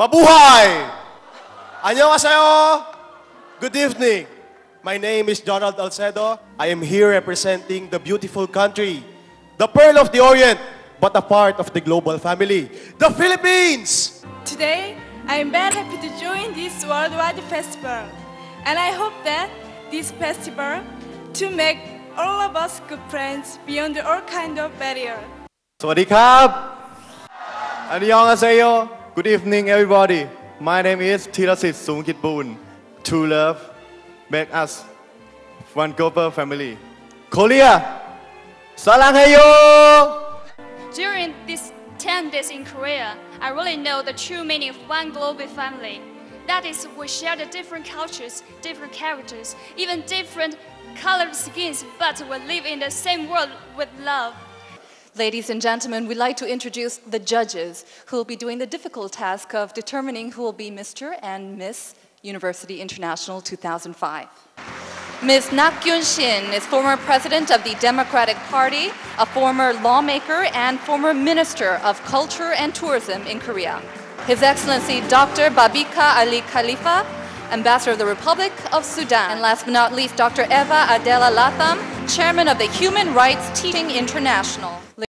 Mabuhay! Annyeonghaseyo! Good evening. My name is Jonald Alcedo. I am here representing the beautiful country, the Pearl of the Orient, but a part of the global family, the Philippines! Today, I am very happy to join this worldwide festival. And I hope that this festival to make all of us good friends beyond all kind of barrier. Sawadee krab! Annyeonghaseyo! Good evening, everybody. My name is Thirasit Sungkitboon. True love make us one global family. Korea! Saranghaeyo! During these 10 days in Korea, I really know the true meaning of one global family. That is, we share the different cultures, different characters, even different colored skins, but we live in the same world with love. Ladies and gentlemen, we'd like to introduce the judges who will be doing the difficult task of determining who will be Mr. and Miss University International 2005. Ms. Nak Gyun-shin is former president of the Democratic Party, a former lawmaker, and former minister of culture and tourism in Korea. His Excellency Dr. Babika Ali Khalifa, Ambassador of the Republic of Sudan. And last but not least, Dr. Eva Adela Latham, Chairman of the Human Rights Teaching International.